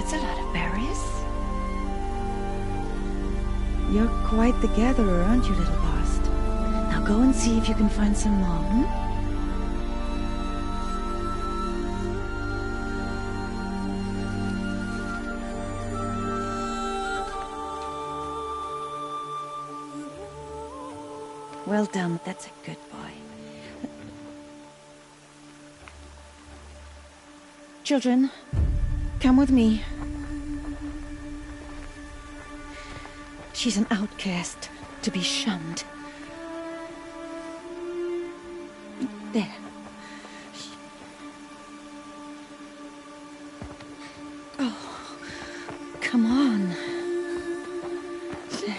That's a lot of berries. You're quite the gatherer, aren't you, little Bast? Now go and see if you can find some more, Well done, that's a good boy. Children, come with me. She's an outcast, to be shunned. There. Oh, come on. There.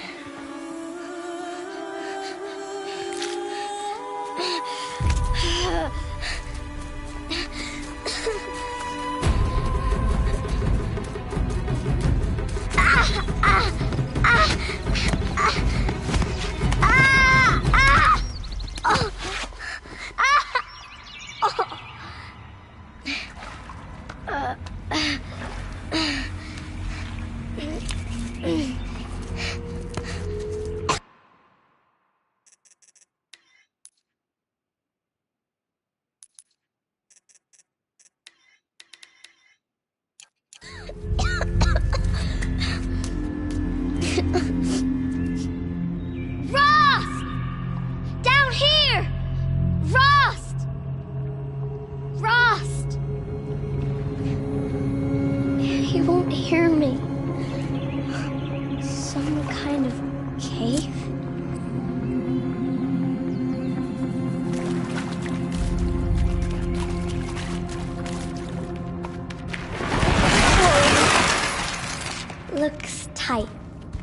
Looks tight,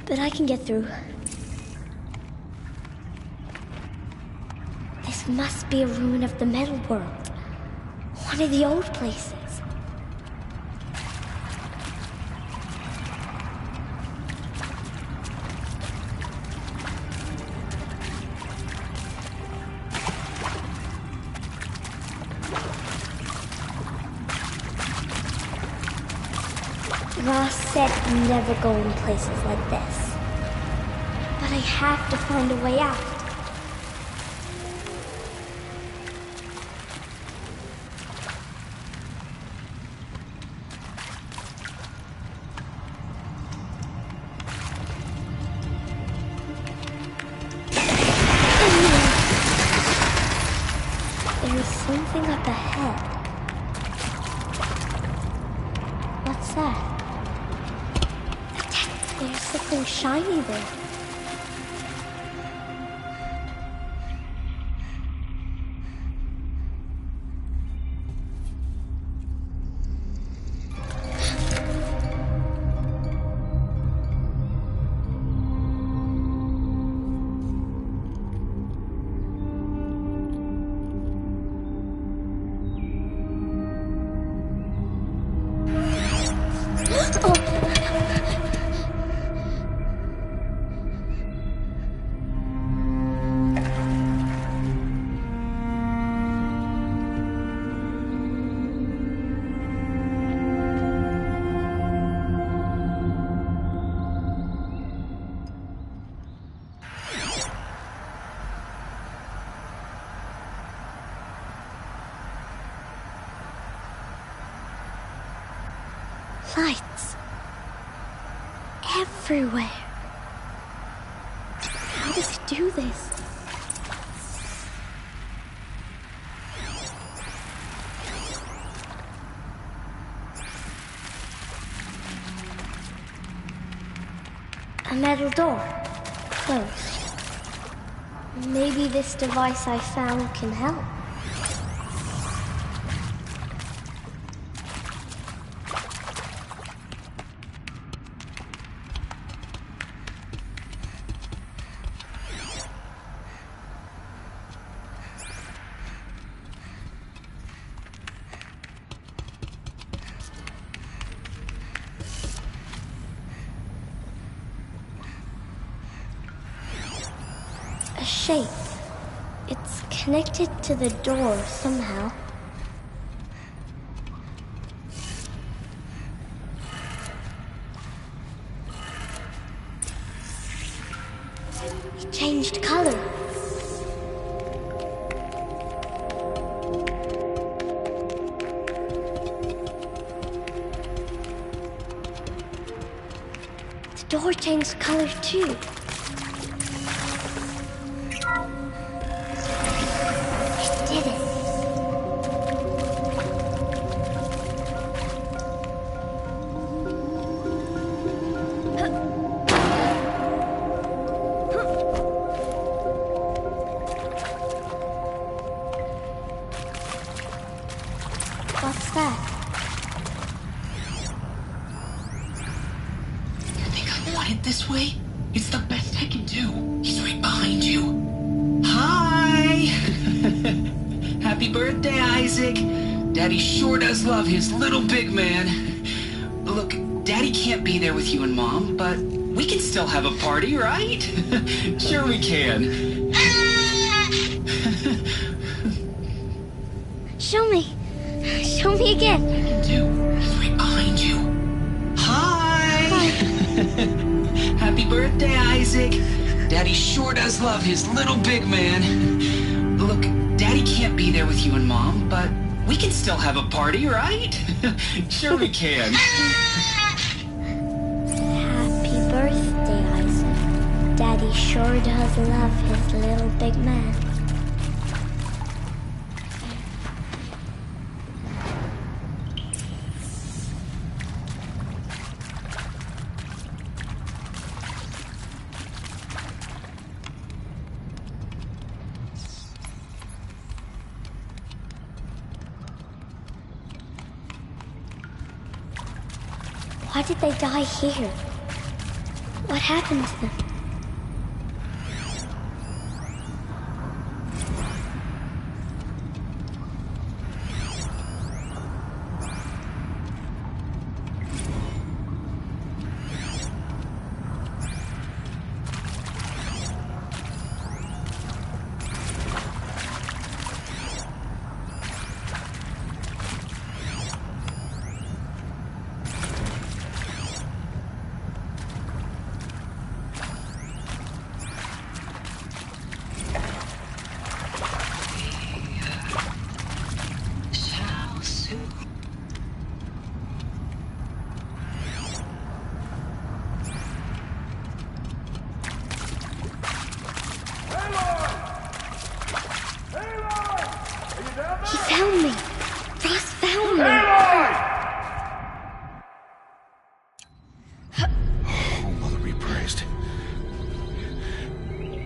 but I can get through. This must be a ruin of the metal world. One of the old places. Ross said never go in places like this. But I have to find a way out. There's something up ahead. What's that? There's something shiny there. Lights. Everywhere. How does it do this? A metal door. Closed. Maybe this device I found can help. A shape. It's connected to the door somehow. changed color. The door changed color too. It did it. What's that? You think I want it this way? It's the best I can do. He's right behind you. Hi! Happy birthday, Isaac. Daddy sure does love his little big man. Look, Daddy can't be there with you and Mom, but we can still have a party, right? Sure we can. Show me. Show me again. He's right behind you. Hi! Happy birthday, Isaac. Daddy sure does love his little big man. Look, Daddy can't be there with you and Mom, but we can still have a party, right? Sure we can. Happy birthday, Isaac. Daddy sure does love his little big man. Why did they die here? What happened to them? He found me. Ross found me. Oh, Mother be praised.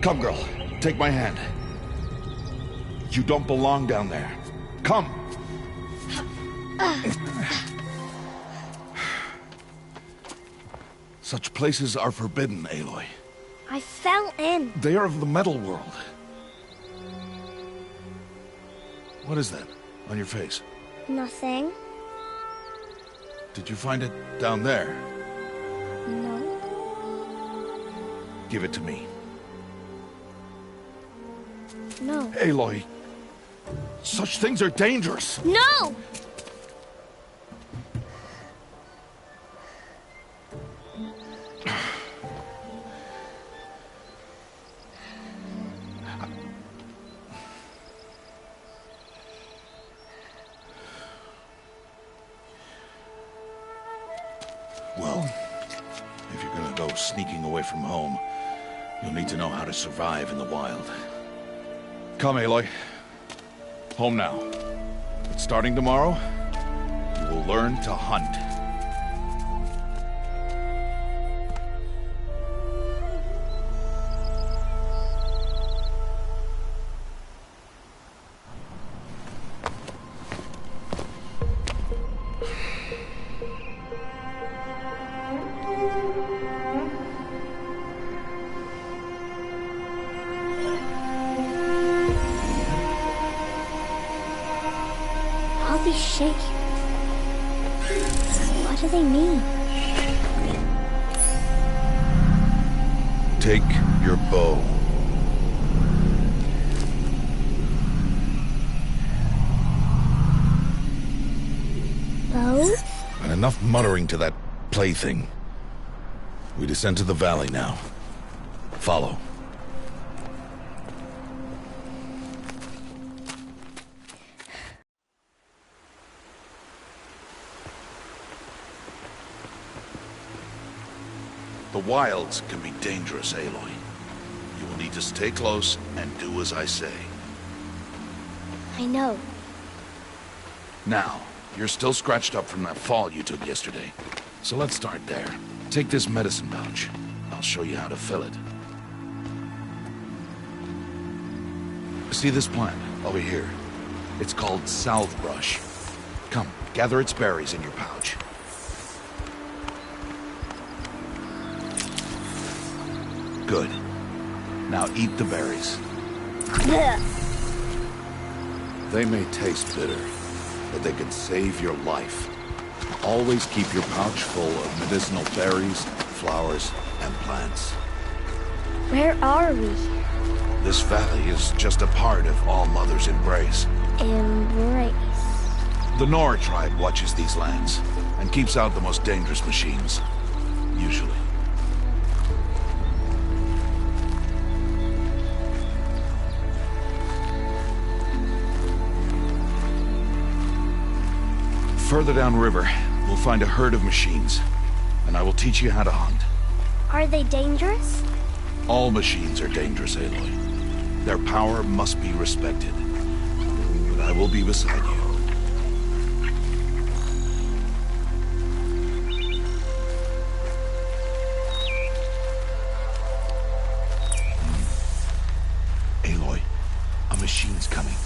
Come, girl. Take my hand. You don't belong down there. Come. Such places are forbidden, Aloy. I fell in. They are of the metal world. What is that on your face? Nothing. Did you find it down there? No. Give it to me. No. Aloy, such things are dangerous. No! Well, if you're gonna go sneaking away from home, you'll need to know how to survive in the wild. Come, Aloy. Home now. But starting tomorrow, you will learn to hunt. All these shapes. What do they mean? Take your bow. Bow? And enough muttering to that plaything. We descend to the valley now. Follow. wilds can be dangerous, Aloy. You will need to stay close and do as I say. I know. Now, you're still scratched up from that fall you took yesterday. So let's start there. Take this medicine pouch. I'll show you how to fill it. See this plant over here? It's called salve brush. Come, gather its berries in your pouch. Good. Now eat the berries. They may taste bitter, but they can save your life. Always keep your pouch full of medicinal berries, flowers, and plants. Where are we? This valley is just a part of All Mother's embrace. Embrace. The Nora tribe watches these lands and keeps out the most dangerous machines. Usually. Further downriver, we'll find a herd of machines, and I will teach you how to hunt. Are they dangerous? All machines are dangerous, Aloy. Their power must be respected. But I will be beside you. Aloy, a machine's coming.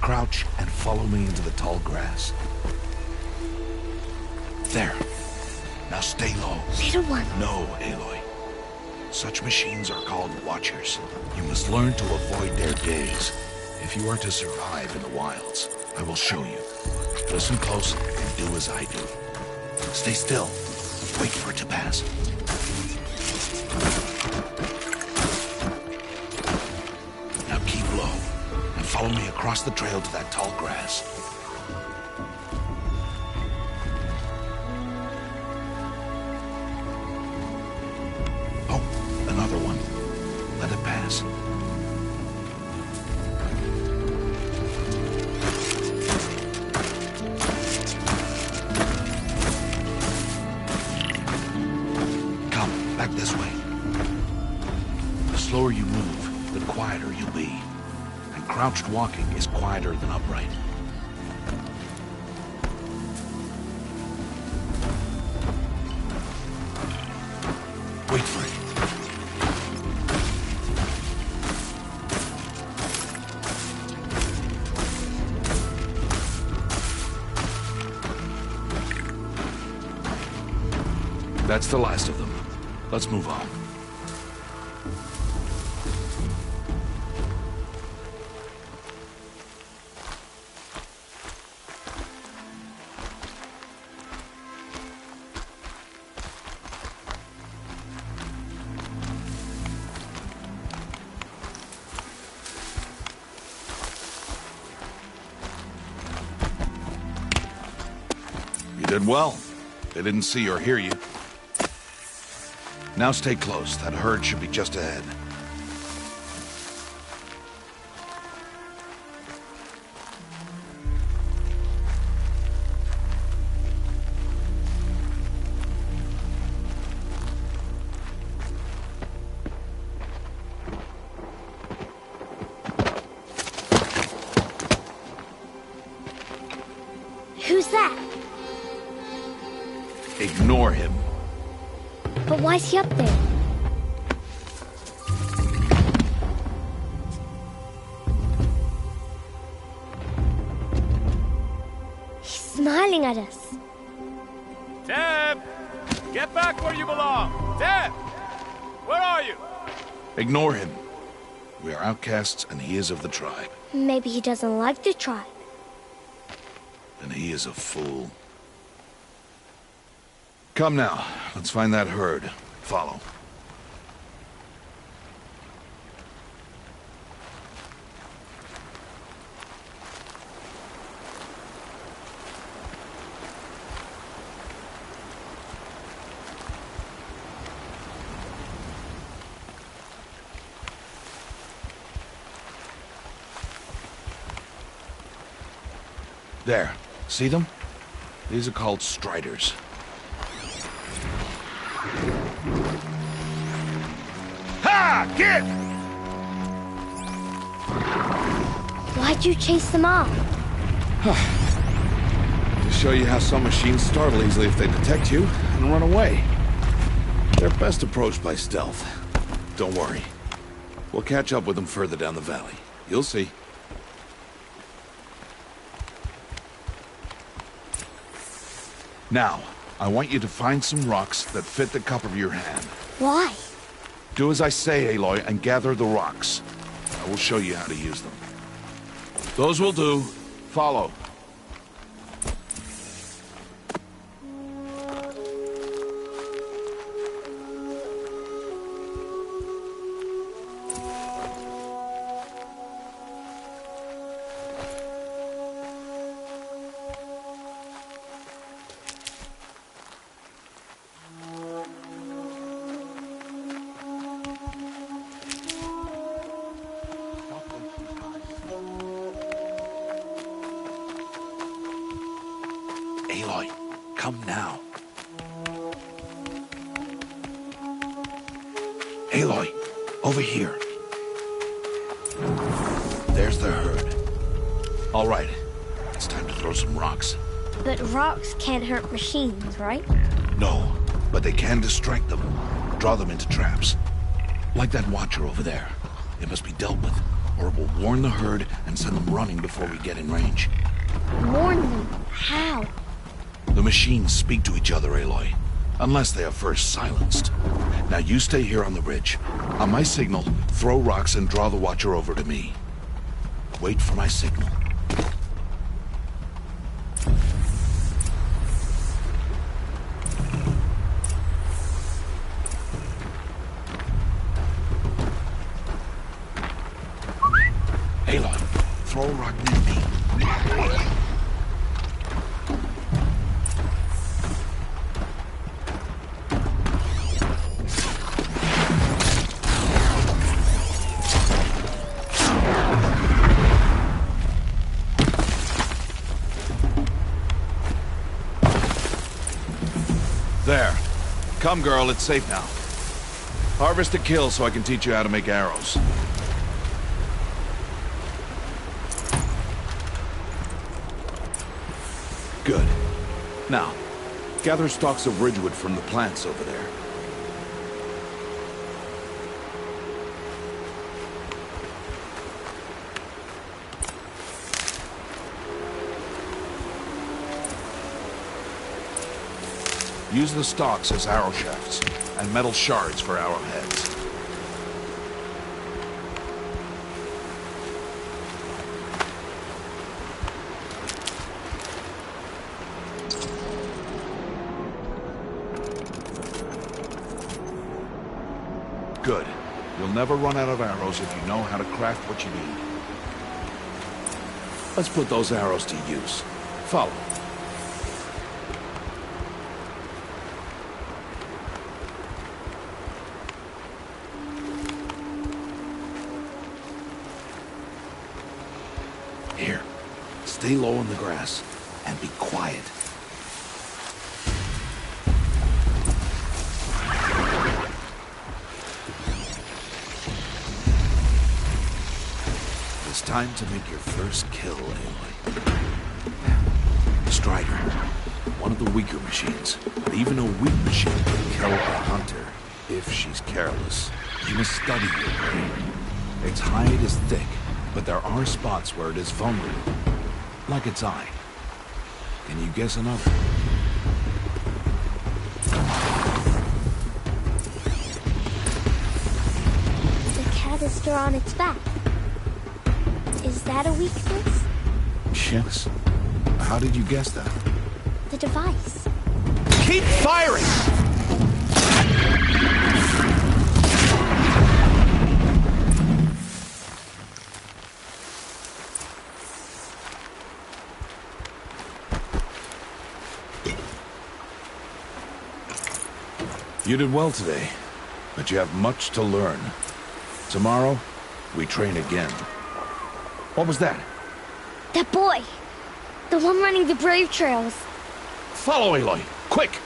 Crouch and follow me into the tall grass. There. Now stay low. Little one. No, Aloy. Such machines are called Watchers. You must learn to avoid their gaze if you are to survive in the wilds. I will show you. Listen close and do as I do. Stay still. Wait for it to pass. Now keep low and follow me across the trail to that tall grass. Another one. Let it pass. Come, back this way. The slower you move, the quieter you'll be. And crouched walking is quieter than upright. Wait for it. That's the last of them. Let's move on. You did well. They didn't see or hear you. Now stay close. That herd should be just ahead. Who's that? Ignore him. But why's he up there? He's smiling at us. Teb! Get back where you belong! Teb! Where are you? Ignore him. We are outcasts, and he is of the tribe. Maybe he doesn't like the tribe. And he is a fool. Come now, let's find that herd. Follow. There. See them? These are called striders. Yeah, get! Why'd you chase them off? To show you how some machines startle easily if they detect you and run away. They're best approached by stealth. Don't worry. We'll catch up with them further down the valley. You'll see. Now, I want you to find some rocks that fit the cup of your hand. Why? Do as I say, Aloy, and gather the rocks. I will show you how to use them. Those will do. Follow. Aloy, come now. Aloy, over here. There's the herd. All right, it's time to throw some rocks. But rocks can't hurt machines, right? No, but they can distract them. Draw them into traps. Like that watcher over there. It must be dealt with, or it will warn the herd and send them running before we get in range. Warn them? How? The machines speak to each other, Aloy. Unless they are first silenced. Now you stay here on the ridge. On my signal, throw rocks and draw the watcher over to me. Wait for my signal. Aloy, throw a rock near me. There. Come, girl, it's safe now. Harvest a kill so I can teach you how to make arrows. Good. Now, gather stalks of ridgewood from the plants over there. Use the stalks as arrow shafts, and metal shards for arrowheads. Good. You'll never run out of arrows if you know how to craft what you need. Let's put those arrows to use. Follow. Here, stay low in the grass and be quiet. It's time to make your first kill, Aloy. Strider, one of the weaker machines, but even a weak machine can kill a hunter if she's careless. You must study your prey. Its hide is thick, but there are spots where it is vulnerable, like its eye. Can you guess another? The canister on its back. Is that a weakness? Yes. How did you guess that? The device. Keep firing! You did well today, but you have much to learn. Tomorrow, we train again. What was that? That boy! The one running the brave trails. Follow, Aloy! Quick!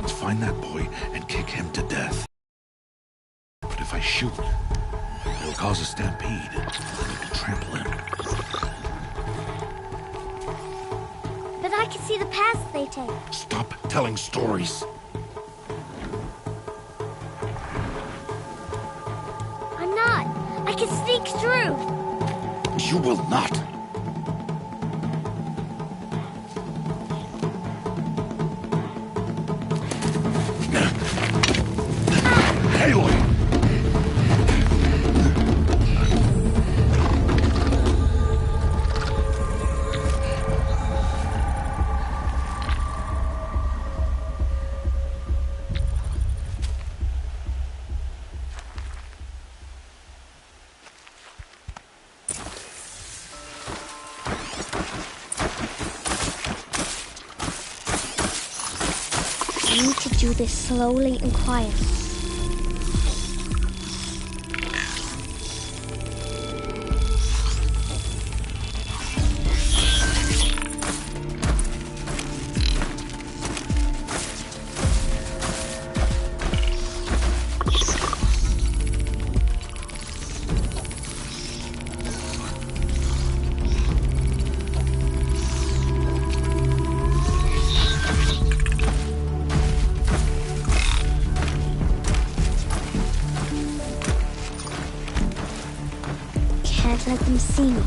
Let's find that boy and kick him to death. But if I shoot, it'll cause a stampede. We can trample him. But I can see the paths they take. Stop telling stories. I'm not. I can sneak through. You will not. Aloy! I need to do this slowly and quietly. Can't let them see me.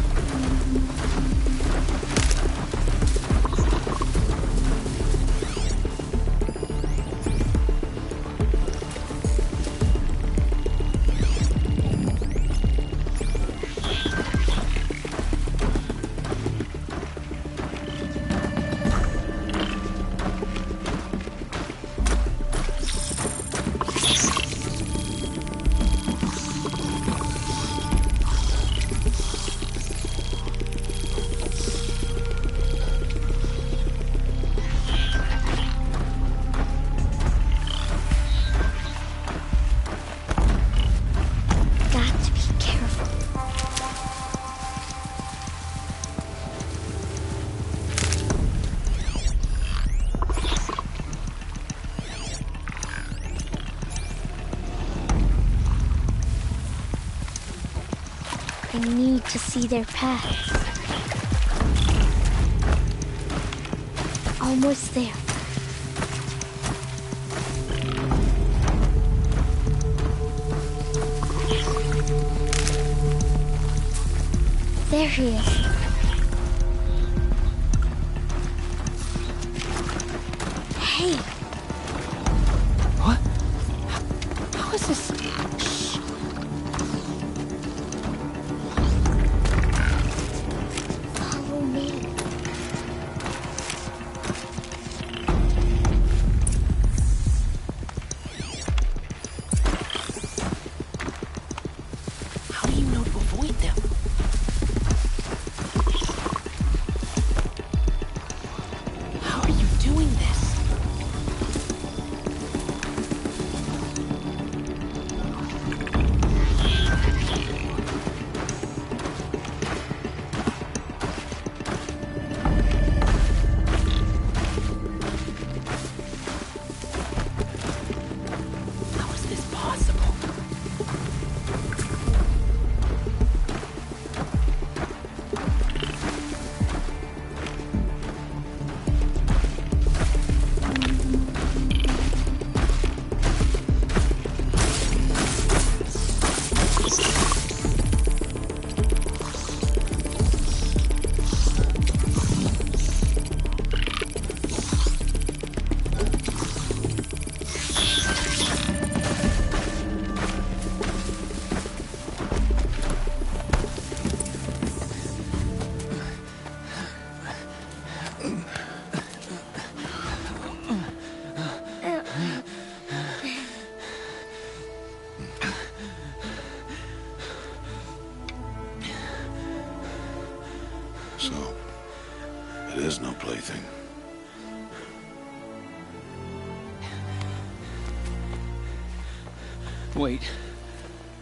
Got to be careful. I need to see their paths. Almost there. There he is. Hey, What? How is this? follow me. How do you know to avoid them? How are you doing this? How is this possible? So, it is no plaything. Wait.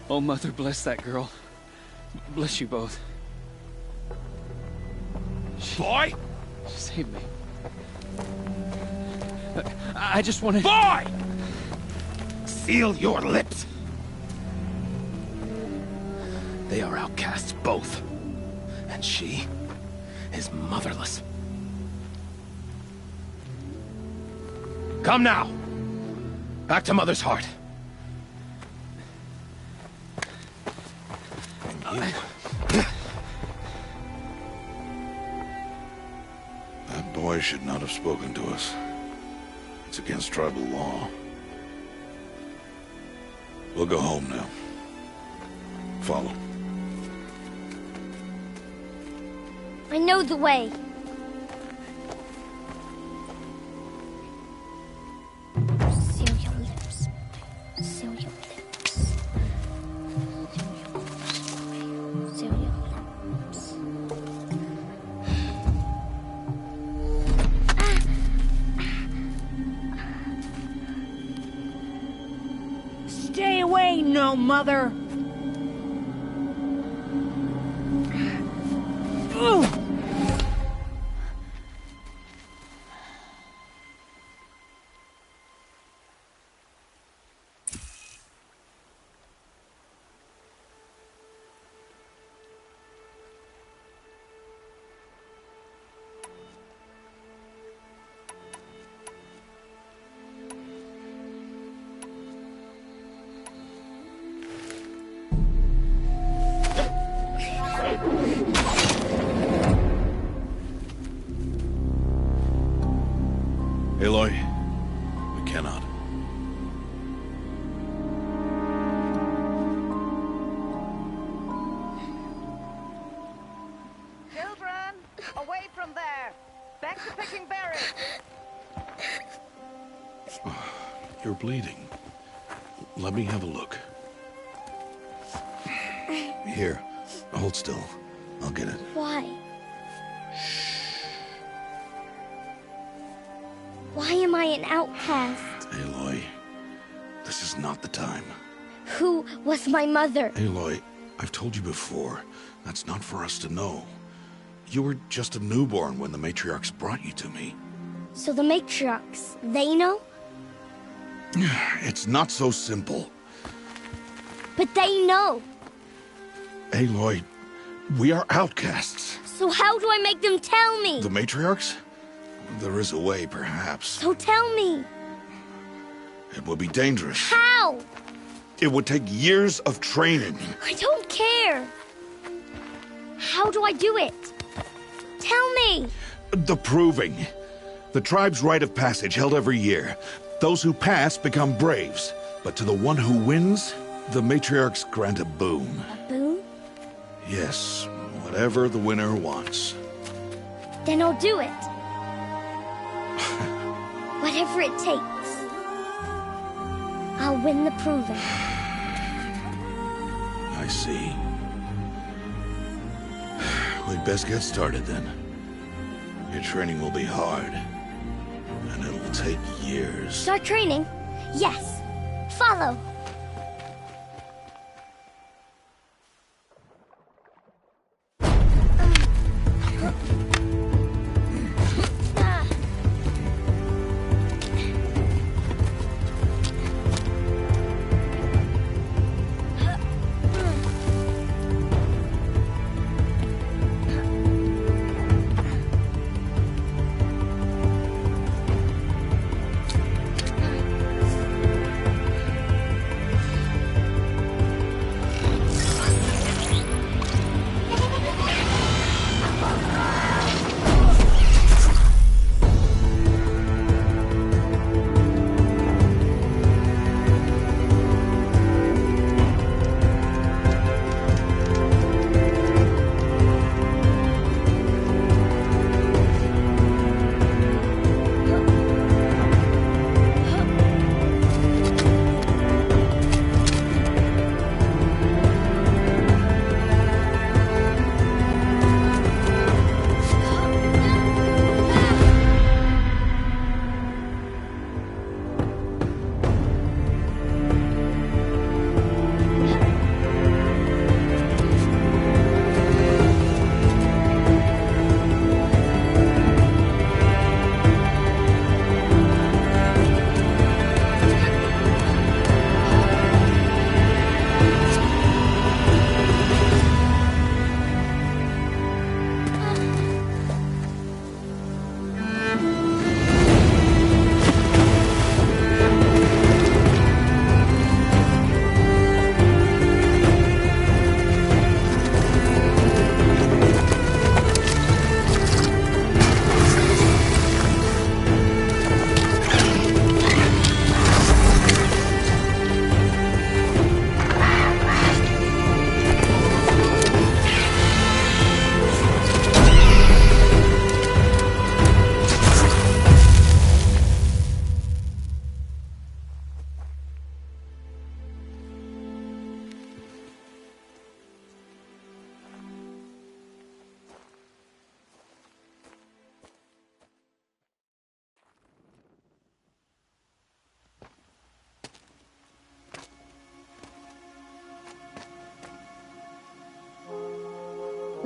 Oh, Mother, bless that girl. Bless you both. Boy! Save me. I just wanted... Boy! Seal your lips. They are outcasts, both. And she is motherless. Come now. Back to Mother's heart. And that boy should not have spoken to us. It's against tribal law. We'll go home now. Follow. I know the way. Seal your lips. Seal your lips. Seal your lips. Stay away, no mother! Aloy, we cannot. Children, away from there. Back to picking berries. You're bleeding. Let me have a look. Here, hold still. I'll get it. Why? Why am I an outcast? Aloy, this is not the time. Who was my mother? Aloy, I've told you before, that's not for us to know. You were just a newborn when the matriarchs brought you to me. So the matriarchs, they know? It's not so simple. But they know. Aloy, we are outcasts. So how do I make them tell me? The matriarchs? There is a way, perhaps. So tell me. It would be dangerous. How? It would take years of training. I don't care. How do I do it? Tell me. The proving. The tribe's rite of passage held every year. Those who pass become braves. But to the one who wins, the matriarchs grant a boon. A boon? Yes, whatever the winner wants. Then I'll do it. Whatever it takes. I'll win the proving. I see. We'd best get started then. Your training will be hard. And it'll take years. Start training? Yes. Follow.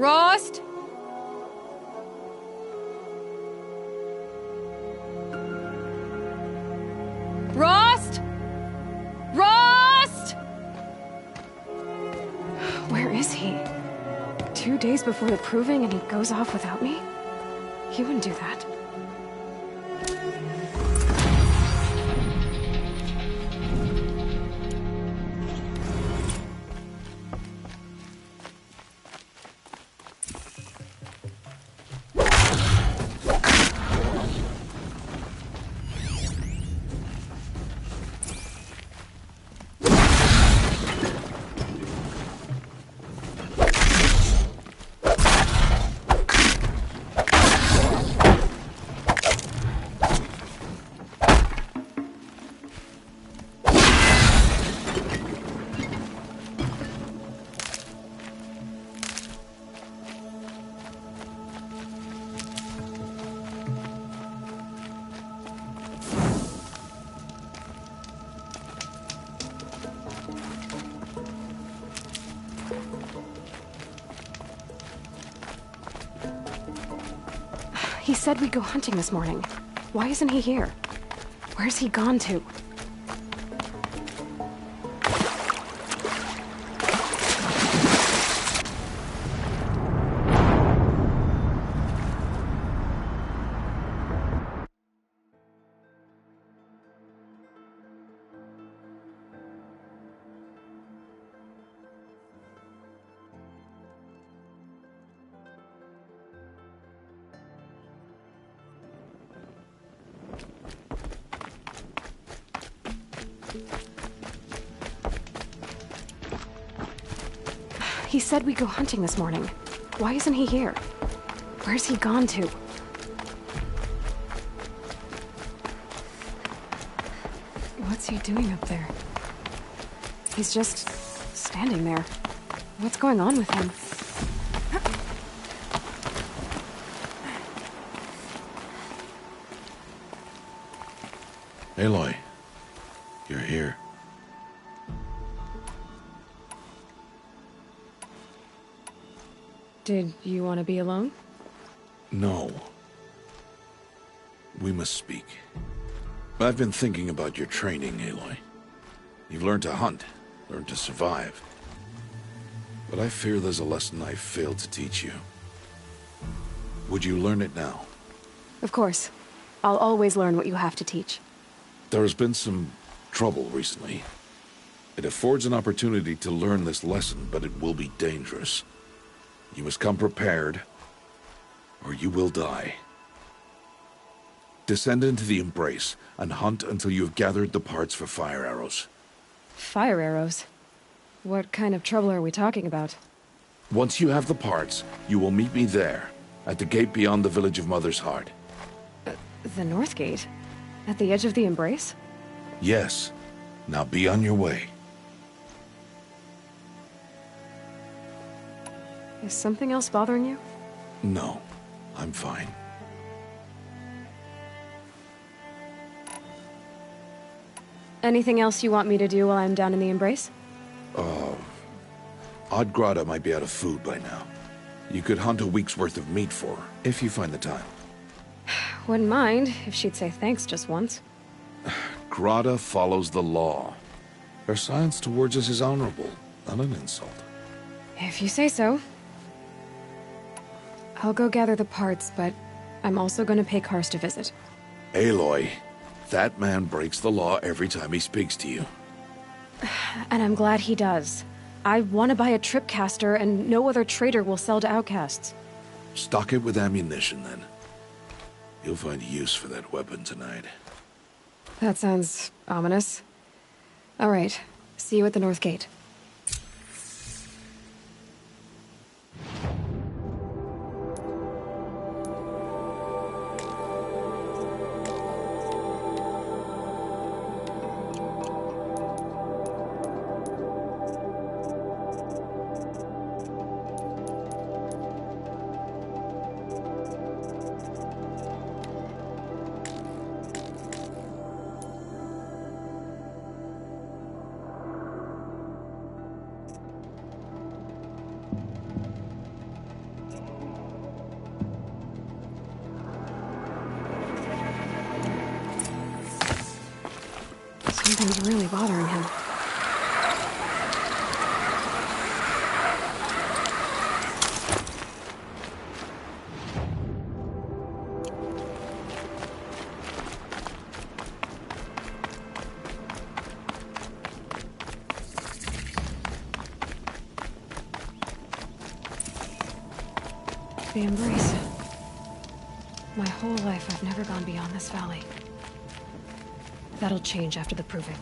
Rost? Rost? Rost? Where is he? 2 days before the proving and he goes off without me? He wouldn't do that. He said we'd go hunting this morning. Why isn't he here? Where's he gone to? He said we'd go hunting this morning. Why isn't he here? Where's he gone to? What's he doing up there? He's just standing there. What's going on with him? Aloy, you're here. Did you want to be alone? No. We must speak. I've been thinking about your training, Aloy. You've learned to hunt, learned to survive. But I fear there's a lesson I failed to teach you. Would you learn it now? Of course. I'll always learn what you have to teach. There has been some trouble recently. It affords an opportunity to learn this lesson, but it will be dangerous. You must come prepared, or you will die. Descend into the Embrace, and hunt until you have gathered the parts for fire arrows. Fire arrows? What kind of trouble are we talking about? Once you have the parts, you will meet me there, at the gate beyond the village of Mother's Heart. The North Gate? At the edge of the Embrace? Yes. Now be on your way. Is something else bothering you? No, I'm fine. Anything else you want me to do while I'm down in the Embrace? Odd might be out of food by now. You could hunt a week's worth of meat for her, if you find the time. Wouldn't mind if she'd say thanks just once. Grata follows the law. Her silence towards us is honorable, not an insult. If you say so. I'll go gather the parts, but I'm also going to pay Karst a visit. Aloy, that man breaks the law every time he speaks to you. And I'm glad he does. I want to buy a tripcaster, and no other trader will sell to outcasts. Stock it with ammunition, then. You'll find use for that weapon tonight. That sounds ominous. All right. See you at the North Gate. Something's really bothering him. The embrace. My whole life, I've never gone beyond this valley. That'll change after the proving.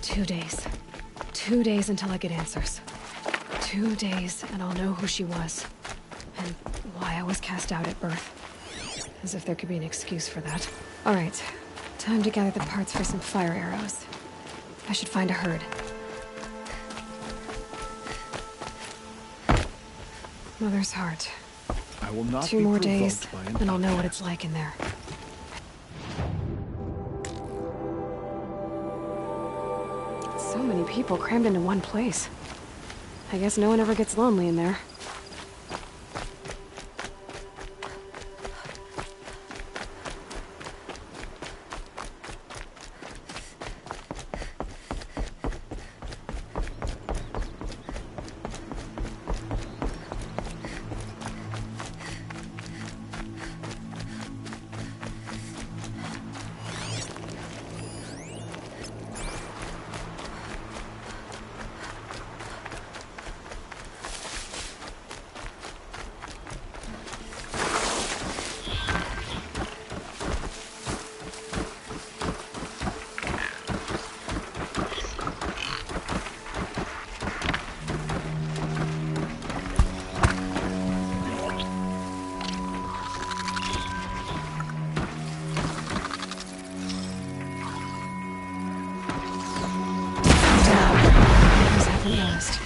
2 days. 2 days until I get answers. 2 days, and I'll know who she was. And why I was cast out at birth. As if there could be an excuse for that. Alright, time to gather the parts for some fire arrows. I should find a herd. Mother's heart. I will not 2 be more provoked days, by an and I'll know what outcast. it's like in there. So many people crammed into one place. I guess no one ever gets lonely in there. Last.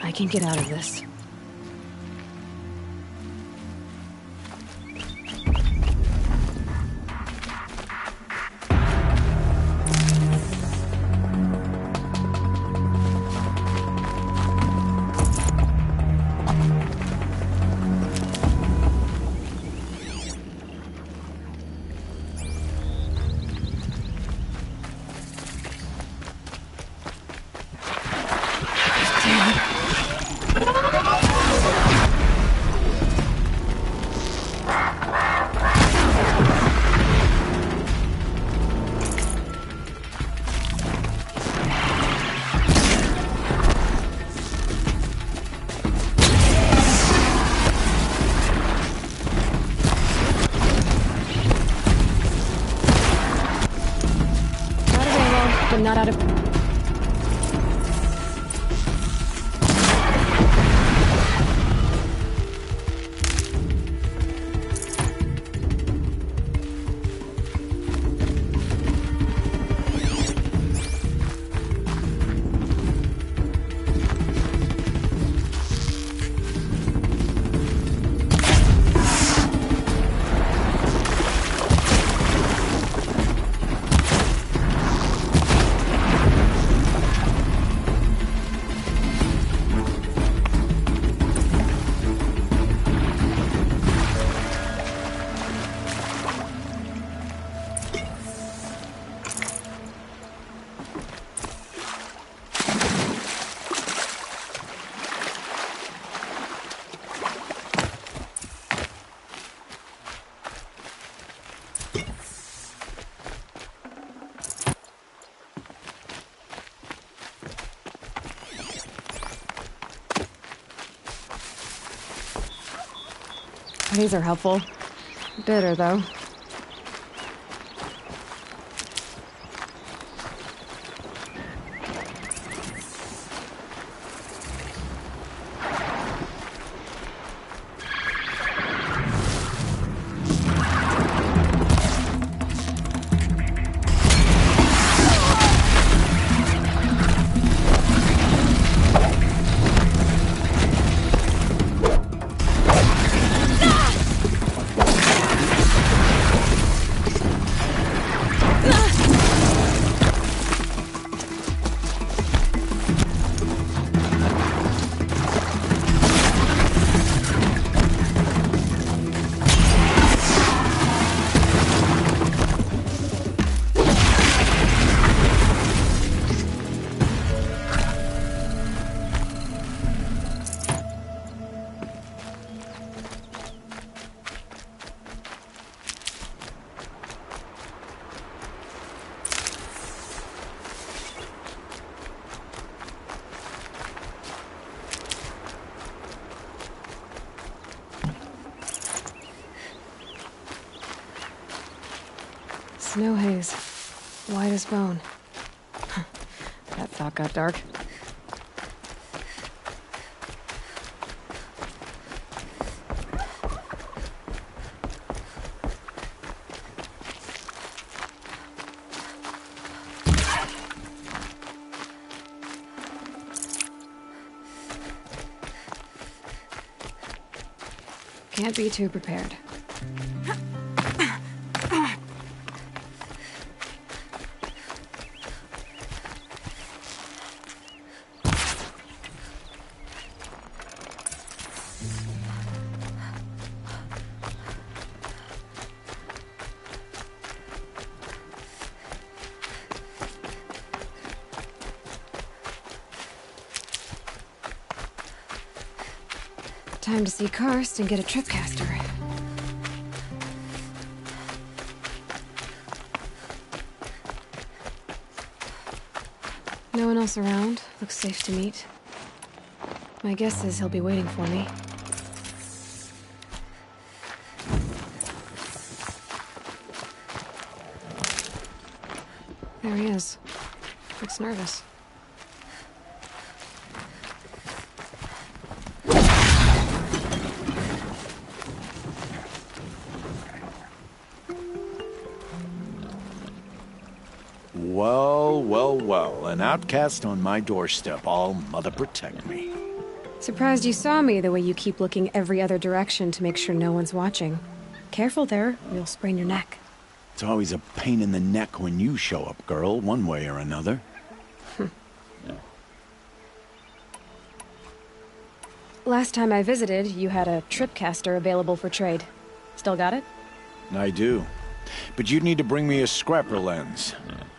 I can get out of this. but not out of... These are helpful. Bitter, though. Snow haze. White as bone. That thought got dark. Can't be too prepared. Time to see Karst and get a tripcaster. No one else around. Looks safe to meet. My guess is he'll be waiting for me. There he is. Looks nervous. Well, well, well. An outcast on my doorstep. All mother protect me. Surprised you saw me the way you keep looking every other direction to make sure no one's watching. Careful there, or you'll sprain your neck. It's always a pain in the neck when you show up, girl, one way or another. Last time I visited, you had a tripcaster available for trade. Still got it? I do. But you'd need to bring me a scrapper lens.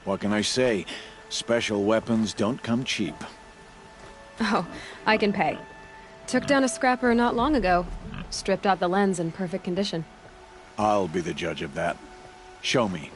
What can I say? Special weapons don't come cheap. Oh, I can pay. Took down a scrapper not long ago. Stripped out the lens in perfect condition. I'll be the judge of that. Show me.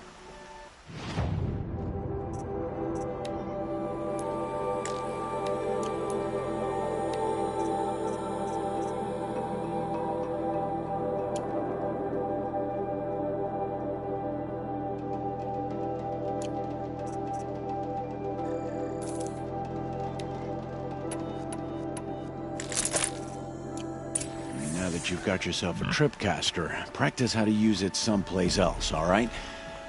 that you've got yourself a tripcaster, practice how to use it someplace else, all right?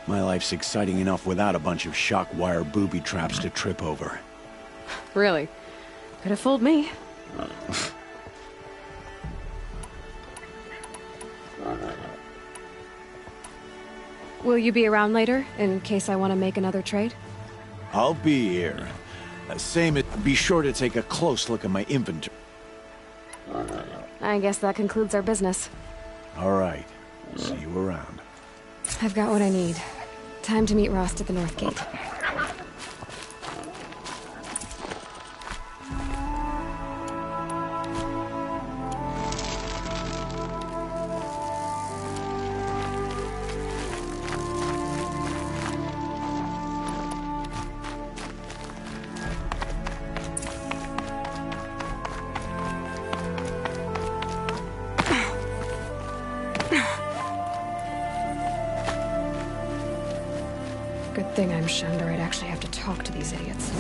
My life's exciting enough without a bunch of shock wire booby traps to trip over. Really? Could have fooled me. Will you be around later, in case I want to make another trade? I'll be here. Be sure to take a close look at my inventory. I guess that concludes our business. All right. See you around. I've got what I need. Time to meet Rost at the North Gate. Good thing I'm shunned, or I'd actually have to talk to these idiots.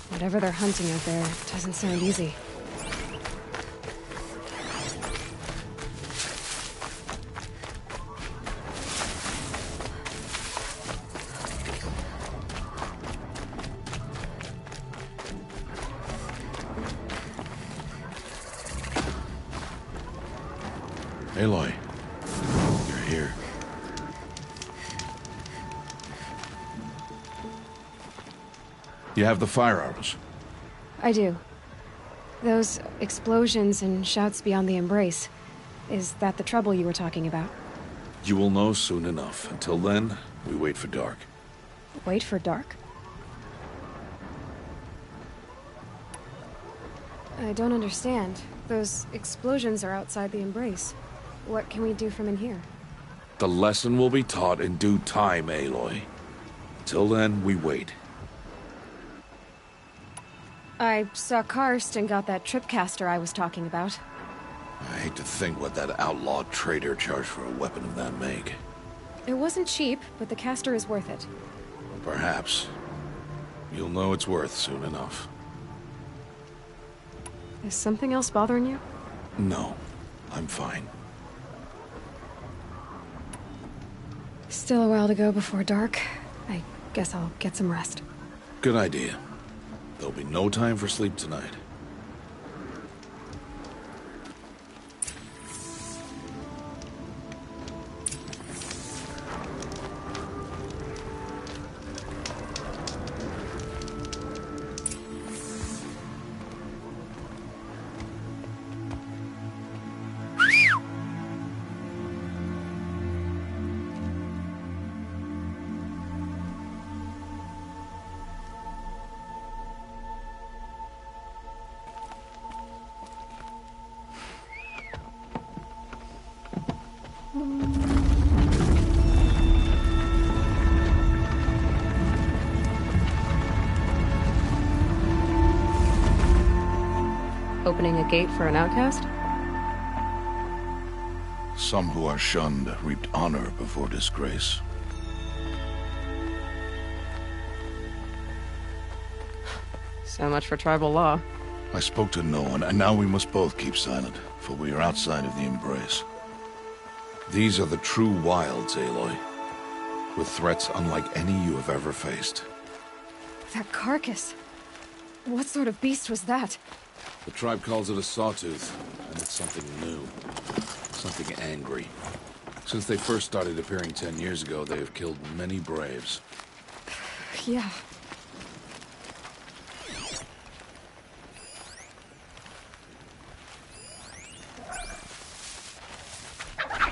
Whatever they're hunting out there doesn't sound easy. Aloy, you're here. You have the fire arrows. I do. Those explosions and shouts beyond the embrace. Is that the trouble you were talking about? You will know soon enough. Until then, we wait for dark. Wait for dark? I don't understand. Those explosions are outside the embrace. What can we do from in here? The lesson will be taught in due time, Aloy. Till then, we wait. I saw Karst and got that tripcaster I was talking about. I hate to think what that outlawed trader charged for a weapon of that make. It wasn't cheap, but the caster is worth it. Perhaps. You'll know it's worth soon enough. Is something else bothering you? No, I'm fine. Still a while to go before dark. I guess I'll get some rest. Good idea. There'll be no time for sleep tonight. Opening a gate for an outcast? Some who are shunned reaped honor before disgrace. So much for tribal law. I spoke to no one, and now we must both keep silent, for we are outside of the embrace. These are the true wilds, Aloy, with threats unlike any you have ever faced. That carcass. What sort of beast was that? The tribe calls it a sawtooth, and it's something new. Something angry. Since they first started appearing 10 years ago, they have killed many braves. Yeah.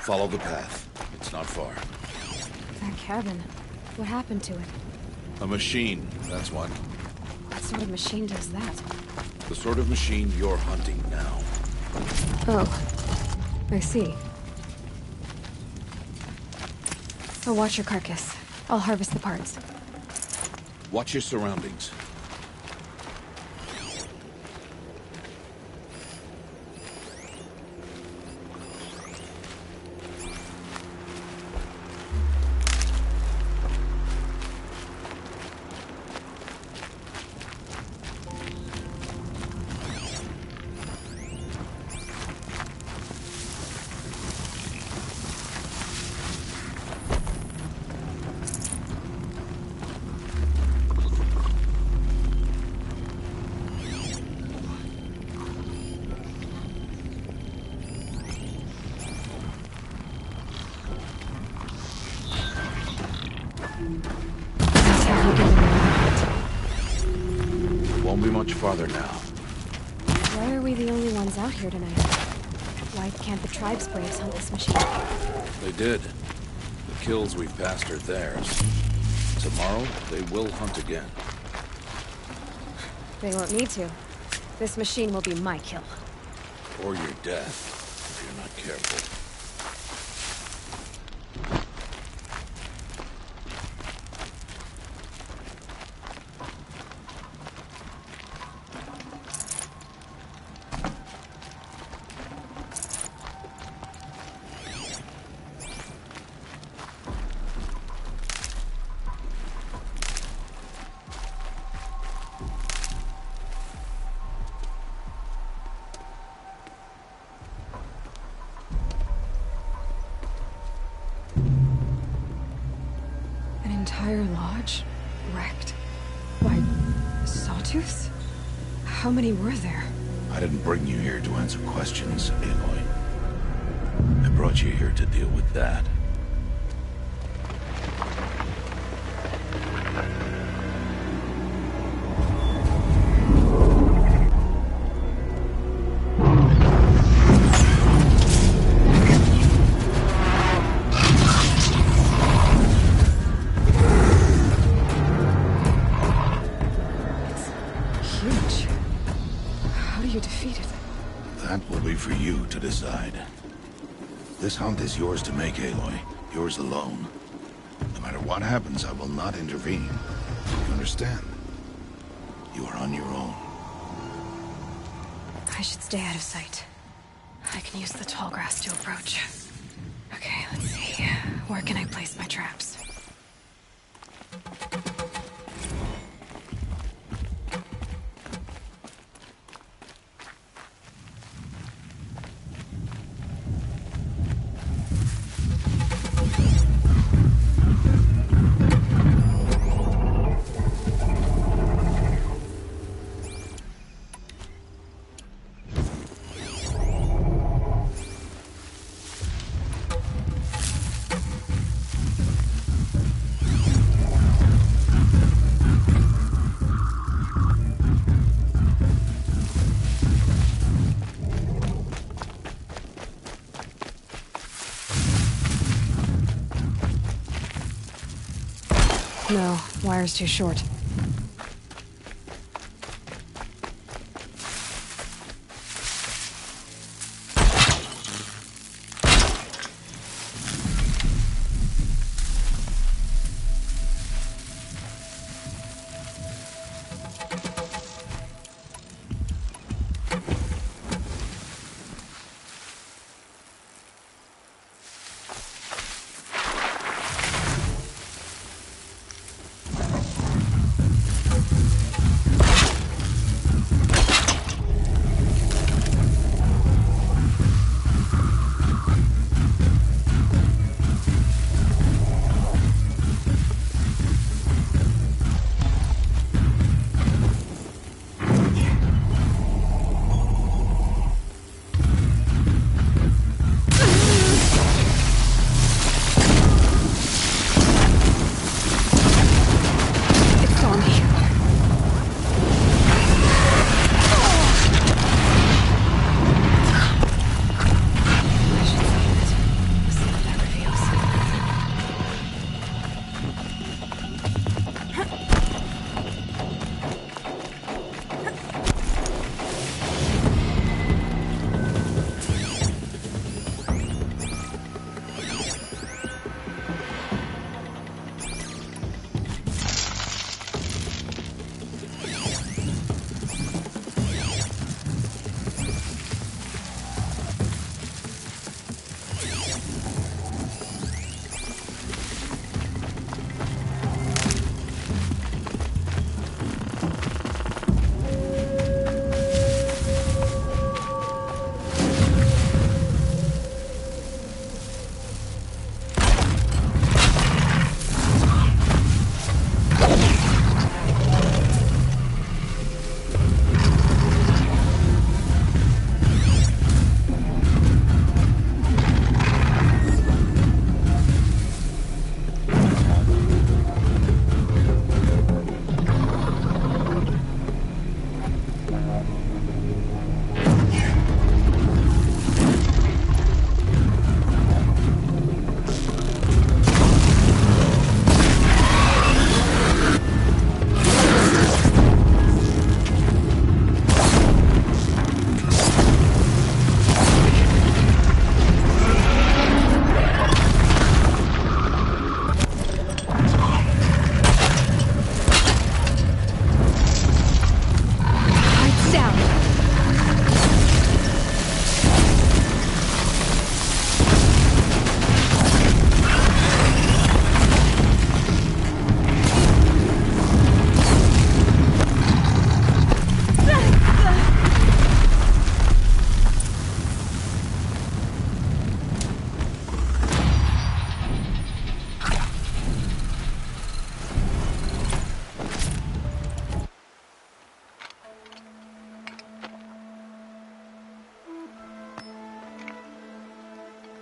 Follow the path. It's not far. That cabin. What happened to it? A machine, that's what. What sort of machine does that? The sort of machine you're hunting now. Oh. I see. I'll watch your carcass. I'll harvest the parts. Watch your surroundings. Won't be much farther now. Why are we the only ones out here tonight? Why can't the tribe's braves hunt this machine? They did. The kills we've passed are theirs. Tomorrow, they will hunt again. They won't need to. This machine will be my kill. Or your death, if you're not careful. Entire lodge wrecked by sawtooths? How many were there? I didn't bring you here to answer questions, Aloy. I brought you here to deal with that. That will be for you to decide. This hunt is yours to make, Aloy. Yours alone. No matter what happens, I will not intervene. You understand? You are on your own. I should stay out of sight. I can use the tall grass to approach. Okay, let's see. Where can I place my traps? No, wire's too short.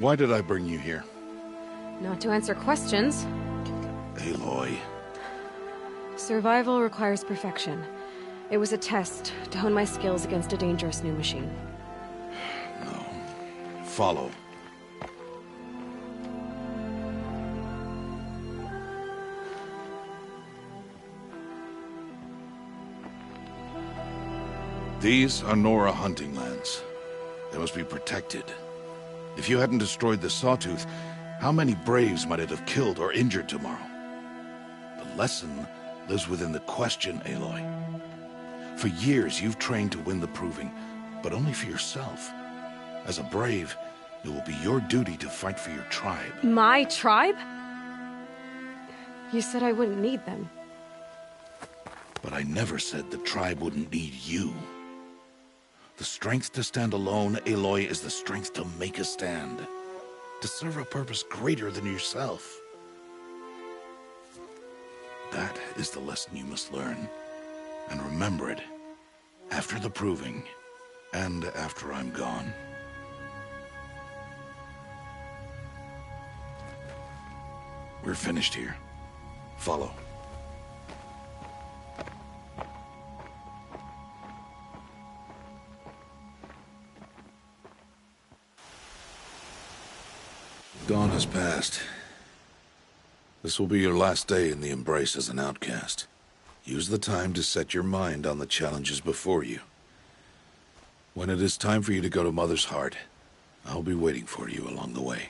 Why did I bring you here? Not to answer questions. Aloy. Survival requires perfection. It was a test to hone my skills against a dangerous new machine. No. Follow. These are Nora hunting lands. They must be protected. If you hadn't destroyed the Sawtooth, how many Braves might it have killed or injured tomorrow? The lesson lives within the question, Aloy. For years, you've trained to win the Proving, but only for yourself. As a Brave, it will be your duty to fight for your tribe. My tribe? You said I wouldn't need them. But I never said the tribe wouldn't need you. The strength to stand alone, Aloy, is the strength to make a stand. To serve a purpose greater than yourself. That is the lesson you must learn. And remember it. After the Proving. And after I'm gone. We're finished here. Follow. Dawn has passed. This will be your last day in the Embrace as an outcast. Use the time to set your mind on the challenges before you. When it is time for you to go to Mother's Heart, I'll be waiting for you along the way.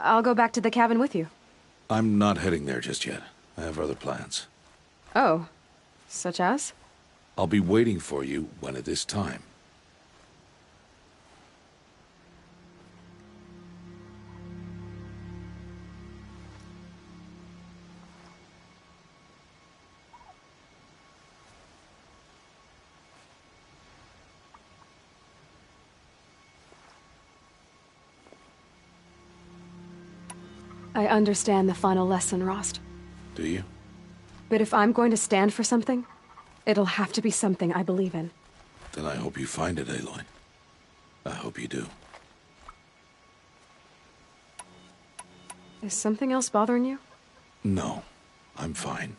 I'll go back to the cabin with you. I'm not heading there just yet. I have other plans. Oh. Such as? I'll be waiting for you when it is time. I understand the final lesson, Rost. Do you? But if I'm going to stand for something, it'll have to be something I believe in. Then I hope you find it, Aloy. I hope you do. Is something else bothering you? No, I'm fine.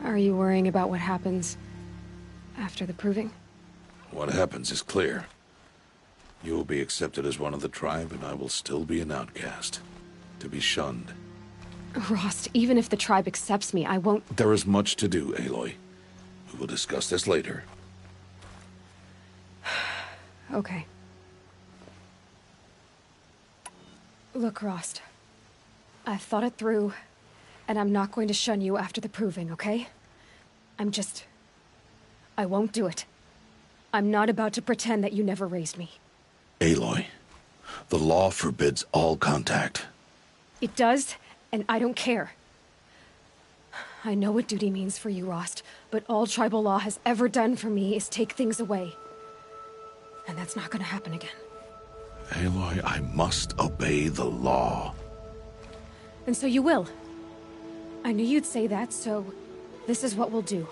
Are you worrying about what happens after the Proving? What happens is clear. You will be accepted as one of the tribe, and I will still be an outcast. To be shunned. Rost, even if the tribe accepts me, I won't... There is much to do, Aloy. We will discuss this later. Okay. Look, Rost. I've thought it through, and I'm not going to shun you after the Proving, okay? I won't do it. I'm not about to pretend that you never raised me. Aloy, the law forbids all contact. It does, and I don't care. I know what duty means for you, Rost, but all tribal law has ever done for me is take things away. And that's not gonna happen again. Aloy, I must obey the law. And so you will. I knew you'd say that, so this is what we'll do.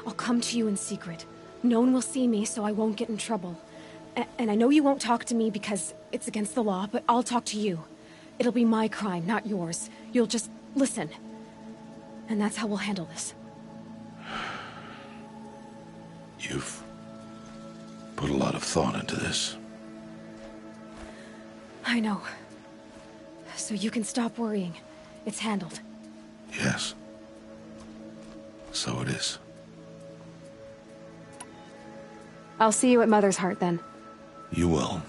I'll come to you in secret. No one will see me, so I won't get in trouble. And I know you won't talk to me because it's against the law, but I'll talk to you. It'll be my crime, not yours. You'll just listen. And that's how we'll handle this. You've put a lot of thought into this. I know. So you can stop worrying. It's handled. Yes. So it is. I'll see you at Mother's Heart, then. You will.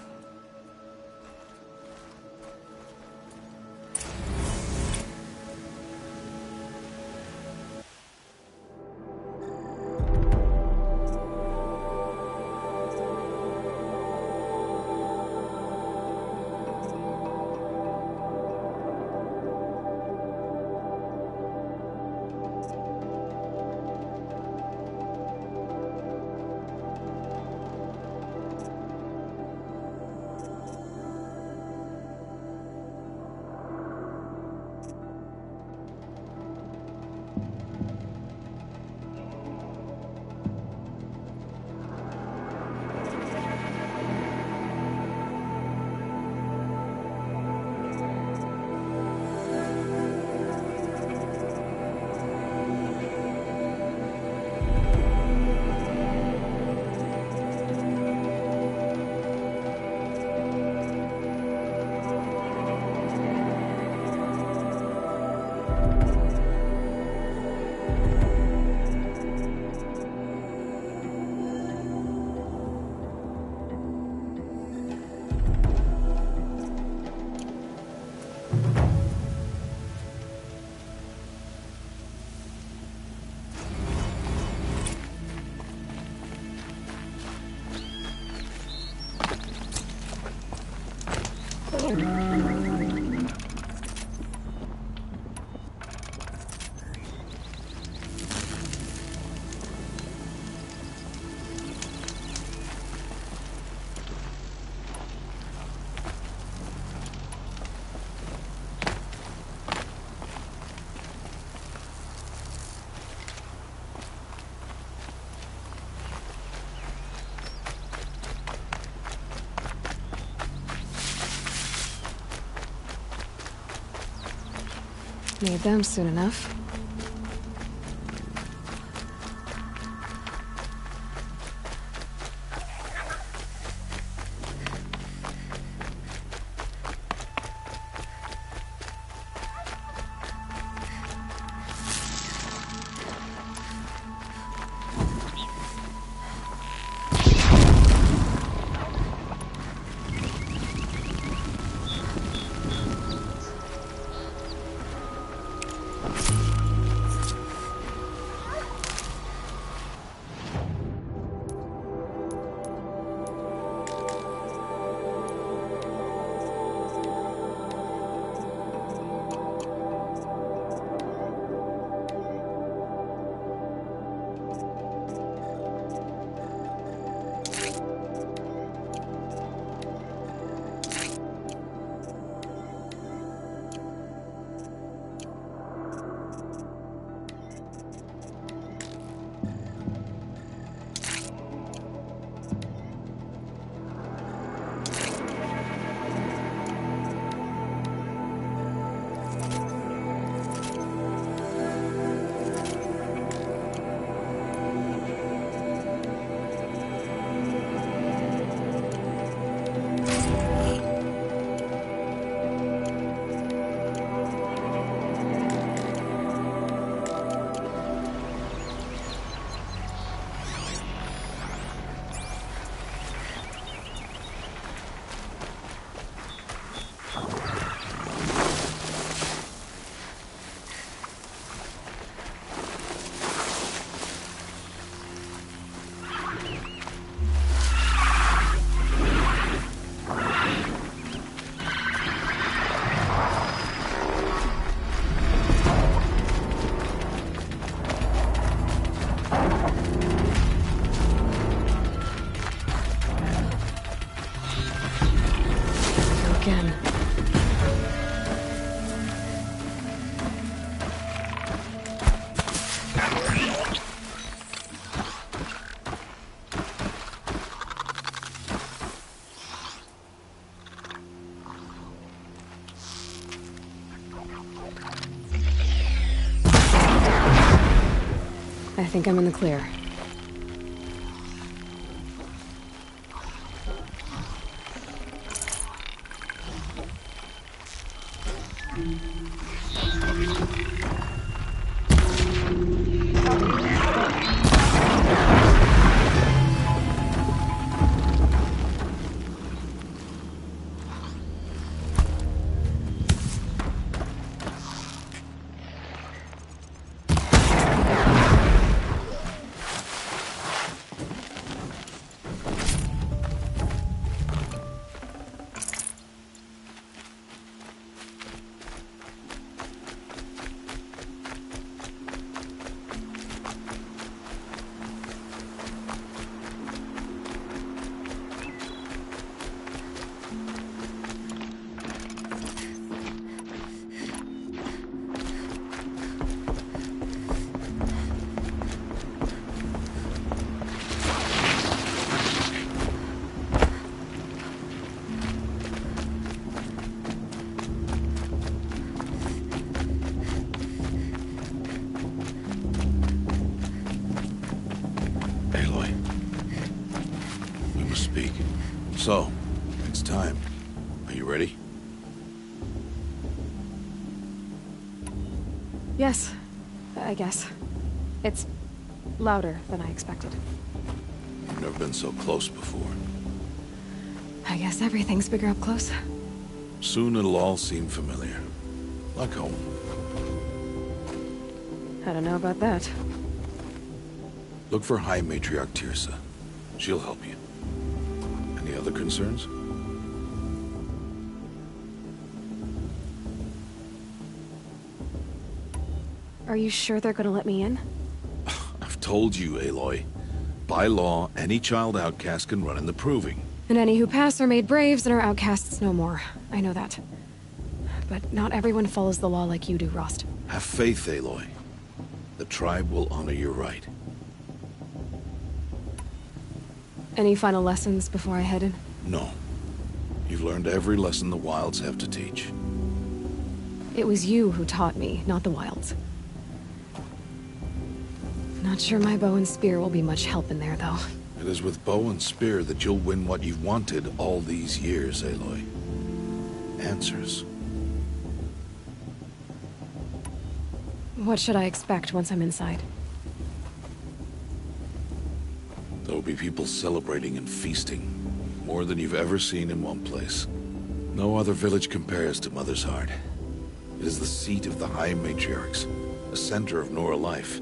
Need them soon enough. Again. I think I'm in the clear. So, it's time. Are you ready? Yes, I guess. It's louder than I expected. You've never been so close before. I guess everything's bigger up close. Soon it'll all seem familiar. Like home. I don't know about that. Look for High Matriarch Tirsa. She'll help you. Any other concerns? Are you sure they're gonna let me in? I've told you, Aloy. By law, any child outcast can run in the proving. And any who pass are made braves and are outcasts no more. I know that. But not everyone follows the law like you do, Rost. Have faith, Aloy. The tribe will honor your right. Any final lessons before I head in? No. You've learned every lesson the Wilds have to teach. It was you who taught me, not the Wilds. Not sure my bow and spear will be much help in there, though. It is with bow and spear that you'll win what you've wanted all these years, Aloy. Answers. What should I expect once I'm inside? There'll be people celebrating and feasting. More than you've ever seen in one place. No other village compares to Mother's Heart. It is the seat of the High Matriarchs, a center of Nora life,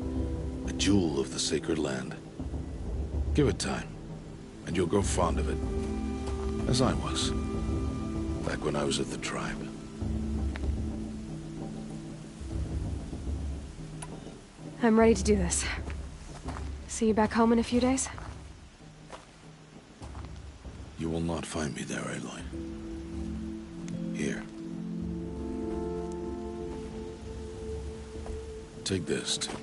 a jewel of the sacred land. Give it time, and you'll grow fond of it. As I was, back when I was at the tribe. I'm ready to do this. See you back home in a few days? You will not find me there, Aloy. Here. Take this, too.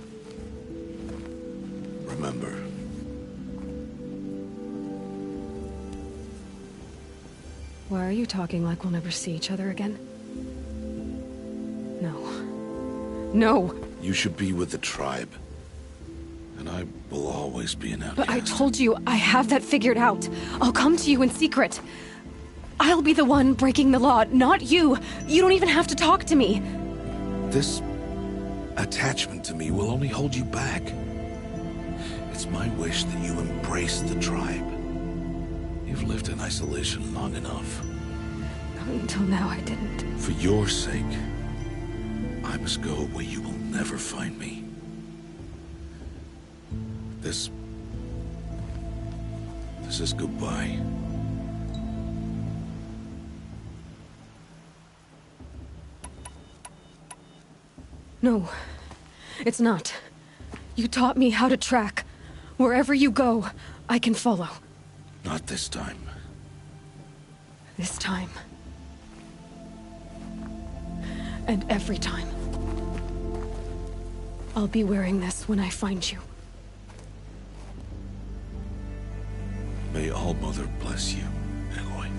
Remember. Why are you talking like we'll never see each other again? No. No! You should be with the tribe. And I will always be an outcast. But I told you, I have that figured out. I'll come to you in secret. I'll be the one breaking the law, not you. You don't even have to talk to me. This attachment to me will only hold you back. It's my wish that you embrace the tribe. You've lived in isolation long enough. Until now, I didn't. For your sake, I must go where you will never find me. This is goodbye. No, it's not. You taught me how to track. Wherever you go, I can follow. Not this time. This time. And every time. I'll be wearing this when I find you. May All Mother bless you, Aloy.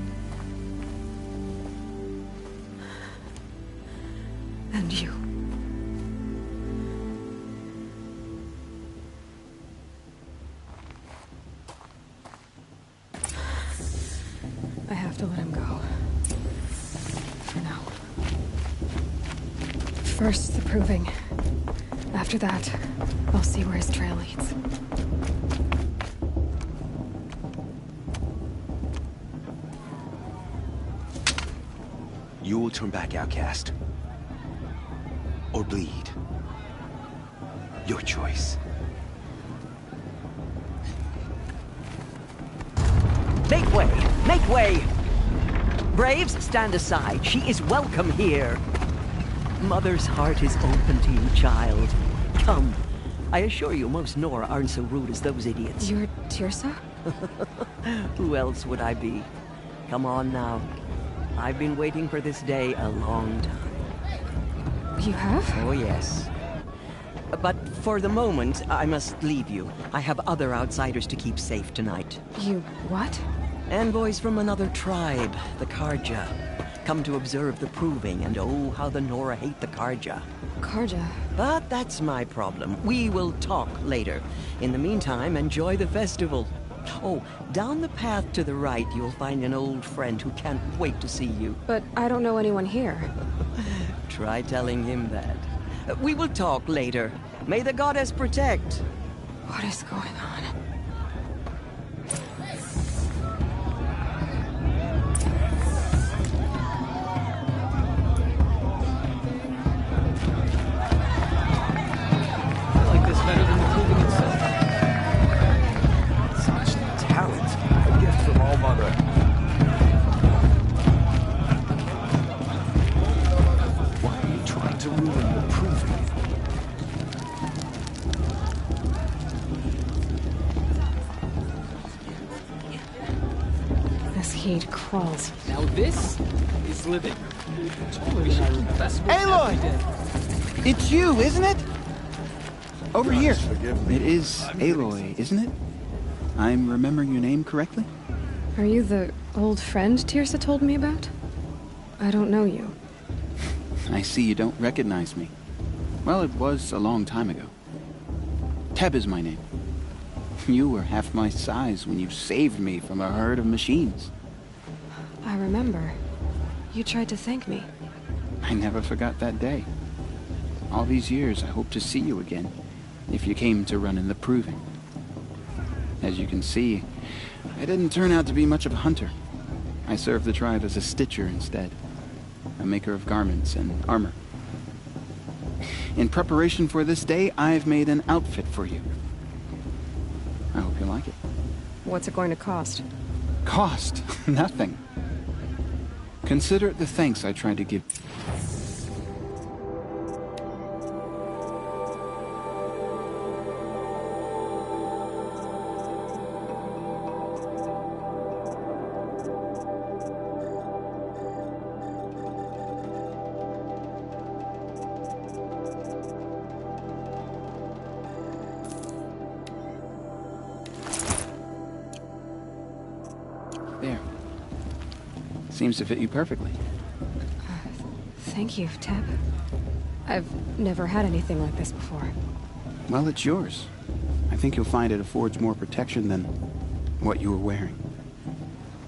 And you. I have to let him go. For now. First, the proving. After that, I'll see where his trail leads. You will turn back, outcast. Or bleed. Your choice. Make way! Make way! Braves, stand aside. She is welcome here. Mother's heart is open to you, child. Come. I assure you, most Nora aren't so rude as those idiots. You're Tirsa? Who else would I be? Come on now. I've been waiting for this day a long time. You have? Oh, yes. But for the moment, I must leave you. I have other outsiders to keep safe tonight. You what? Envoys from another tribe, the Karja. Come to observe the proving, and oh, how the Nora hate the Karja. Karja? But that's my problem. We will talk later. In the meantime, enjoy the festival. Oh, down the path to the right, you'll find an old friend who can't wait to see you. But I don't know anyone here. Try telling him that. We will talk later. May the goddess protect. What is going on? I like this better than the proving itself. Such talent. A gift from All Mother. Why are you trying to ruin the proving? hate crawls. Now this is living. We should keep festivals every day. Aloy! It's you, isn't it? Over here. It is Aloy, isn't it? I'm remembering your name correctly? Are you the old friend Tirsa told me about? I don't know you. I see you don't recognize me. Well, it was a long time ago. Teb is my name. You were half my size when you saved me from a herd of machines. I remember. You tried to thank me. I never forgot that day. All these years, I hope to see you again, if you came to run in the Proving. As you can see, I didn't turn out to be much of a hunter. I served the tribe as a stitcher instead, a maker of garments and armor. In preparation for this day, I've made an outfit for you. I hope you like it. What's it going to cost? Cost? Nothing. Consider it the thanks I tried to give. There. Seems to fit you perfectly. Thank you, Teb. I've never had anything like this before. Well, it's yours. I think you'll find it affords more protection than what you were wearing.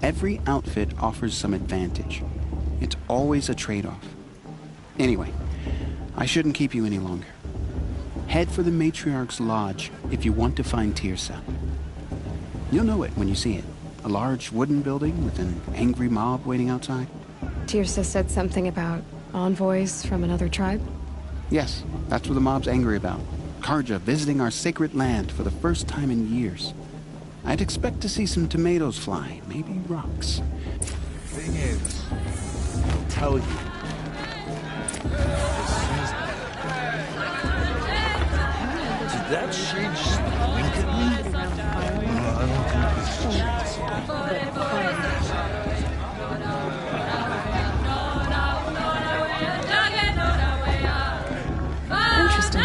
Every outfit offers some advantage. It's always a trade-off. Anyway, I shouldn't keep you any longer. Head for the Matriarch's Lodge if you want to find Tirsa. You'll know it when you see it. A large wooden building with an angry mob waiting outside. Tirsa said something about envoys from another tribe? Yes, that's what the mob's angry about. Karja visiting our sacred land for the first time in years. I'd expect to see some tomatoes fly, maybe rocks. Thing is, I'll tell you. Did that shade just wink at me? I don't think this is chance. Interesting.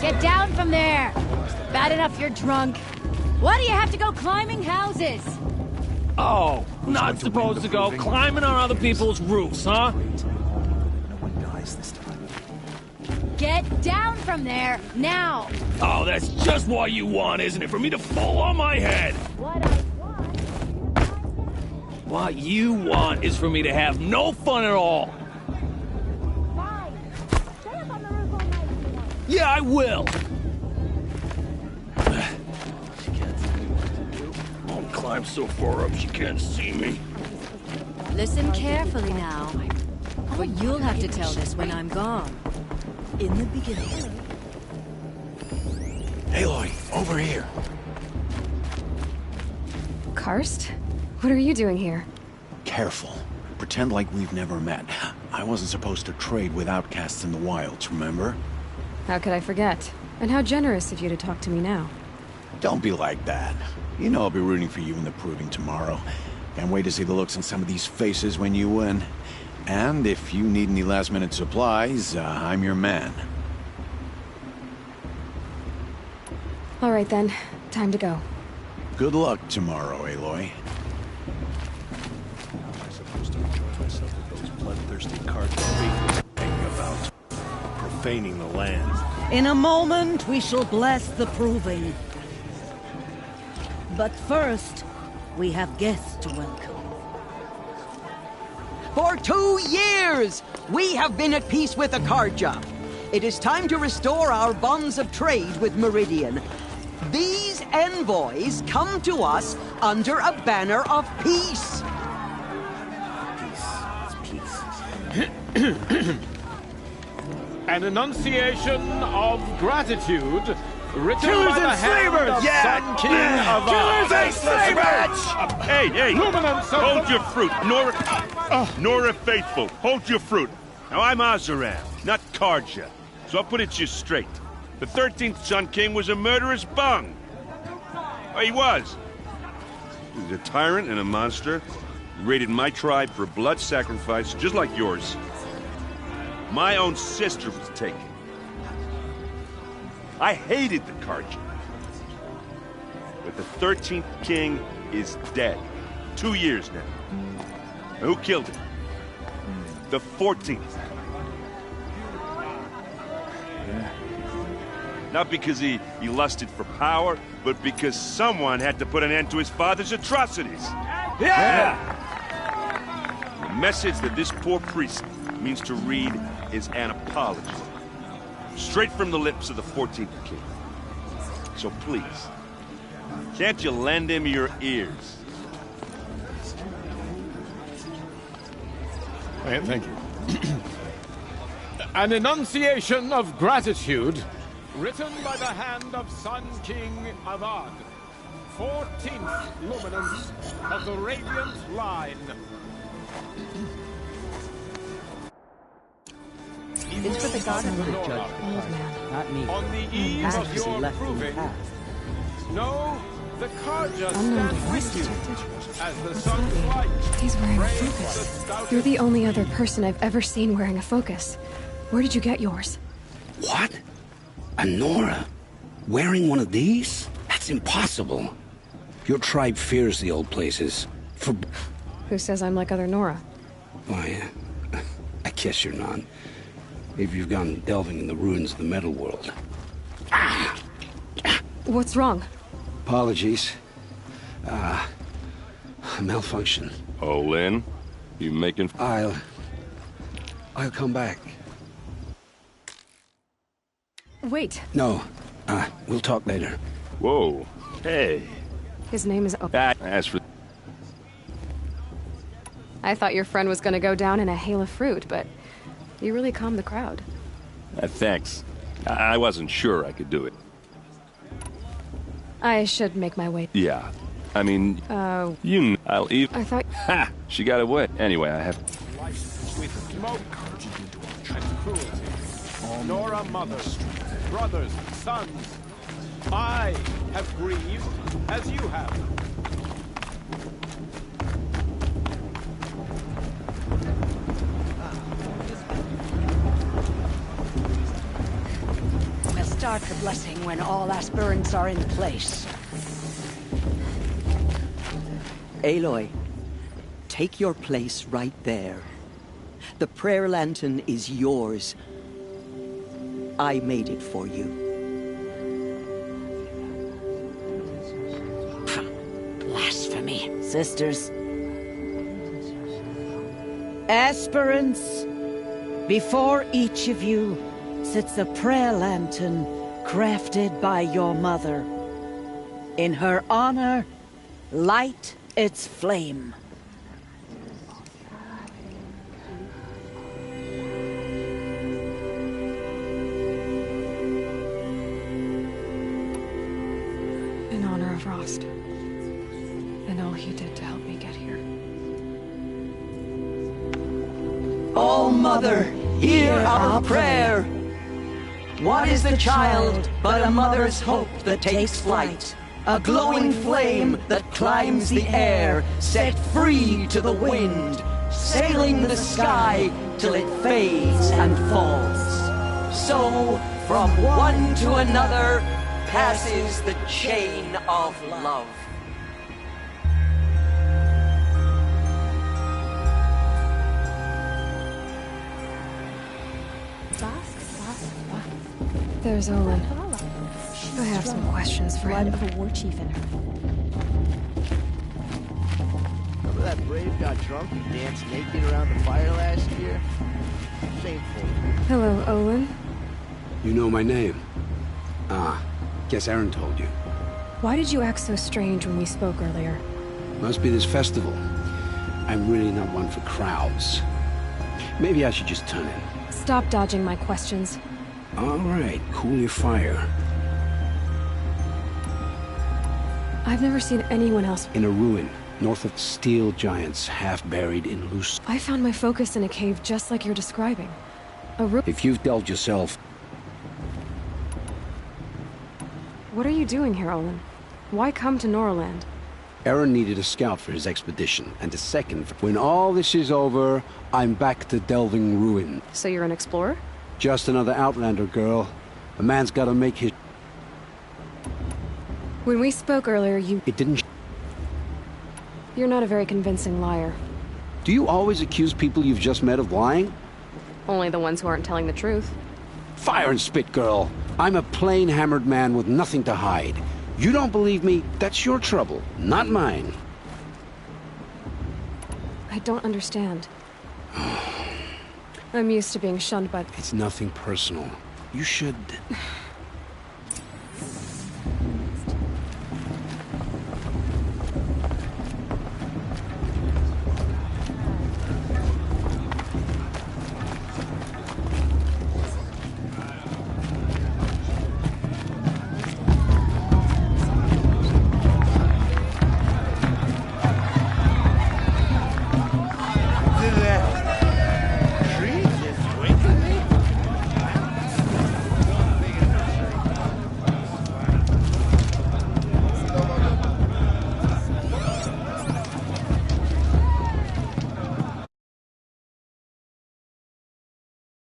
Get down from there! Bad enough you're drunk. Why do you have to go climbing houses? Oh, not supposed to go climbing on other people's roofs, huh? No one dies this time. Get down from there, now! Oh, that's just what you want, isn't it? For me to fall on my head! What I want... What you want is for me to have no fun at all! Fine. Stay up on the roof all night if you want. Yeah, I will! I'll climb so far up she can't see me. Listen carefully now. But you'll have to tell this when I'm gone. In the beginning. Aloy, over here. Karst? What are you doing here? Careful. Pretend like we've never met. I wasn't supposed to trade with outcasts in the wilds, remember? How could I forget? And how generous of you to talk to me now. Don't be like that. You know I'll be rooting for you in the Proving tomorrow. Can't wait to see the looks on some of these faces when you win. And if you need any last-minute supplies, I'm your man. All right then, time to go. Good luck tomorrow, Aloy. How am I supposed to enjoy myself with those bloodthirsty cards about profaning the land? In a moment, we shall bless the Proving. But first, we have guests to welcome. For 2 years, we have been at peace with Akarja. It is time to restore our bonds of trade with Meridian. These envoys come to us under a banner of peace. Peace. An enunciation of gratitude written Killers by the and hand slavers! of Yeah! Sun King of Killers and slavers! Hey, hey! Luminance of Hold your fruit, Nora Faithful. Hold your fruit. Now I'm Azaram, not Karja. So I'll put it to you straight. The 13th Sun King was a murderous bung. Oh, he was. He was a tyrant and a monster. He raided my tribe for blood sacrifice, just like yours. My own sister was taken. I hated the Karja. But the 13th king is dead. 2 years now. And who killed him? The 14th. Not because he lusted for power, but because someone had to put an end to his father's atrocities. Yeah! The message that this poor priest means to read is an apology. Straight from the lips of the 14th king. So please, can't you lend him your ears? Thank you. An enunciation of gratitude written by the hand of Sun King Avad, 14th luminance of the Radiant Line. It's for the god of the judge, not me. On the eve As of he your left in the proving, past. no, the Karja Unknown stand device with you detected. as the sun's light. He's wearing a frames the focus. stout- You're the only other person I've ever seen wearing a focus. Where did you get yours? What? A Nora? Wearing one of these? That's impossible. Your tribe fears the old places. For... Who says I'm like other Nora? Why, I guess you're not. If you've gone delving in the ruins of the metal world. What's wrong? Apologies. A malfunction. Oh, Lynn? You making... I'll come back. Wait. No. We'll talk later. Whoa. Hey. His name is... As for... I thought your friend was gonna go down in a hail of fruit, but you really calmed the crowd. Thanks. I wasn't sure I could do it. I should make my way. Yeah. I mean... I'll even... I thought... Ha! She got away. Anyway, I have... With smoke and cruelty. Nora mothers, brothers, sons. I have grieved as you have. We'll start the blessing when all aspirants are in place. Aloy, take your place right there. The prayer lantern is yours. I made it for you. Blasphemy, sisters. Aspirants, before each of you sits a prayer lantern crafted by your mother. In her honor, light its flame. In honor of Rost. And all he did to help me get here. Oh, Mother, hear our prayer. What is the child but a mother's hope that takes flight? A glowing flame that climbs the air, set free to the wind, sailing the sky till it fades and falls. So, from one to another, passes the chain of love. There's Olin. I have some questions for him. Blood of a war chief in her. Remember that brave got drunk and danced naked around the fire last year? Shameful. Hello, Olin. You know my name? Guess Aaron told you. Why did you act so strange when we spoke earlier? Must be this festival. I'm really not one for crowds. Maybe I should just turn in. Stop dodging my questions. All right, cool your fire. I've never seen anyone else. In a ruin, north of steel giants, half buried in loose... I found my focus in a cave just like you're describing. If you've delved yourself... What are you doing here, Olin? Why come to Norland? Aaron needed a scout for his expedition, and a second. When all this is over, I'm back to delving ruin. So you're an explorer? Just another Outlander, girl. A man's gotta make his... When we spoke earlier, It didn't... You're not a very convincing liar. Do you always accuse people you've just met of lying? Only the ones who aren't telling the truth. Fire and spit, girl. I'm a plain hammered man with nothing to hide. You don't believe me, that's your trouble, not mine. I don't understand. I'm used to being shunned by... It's nothing personal. You should...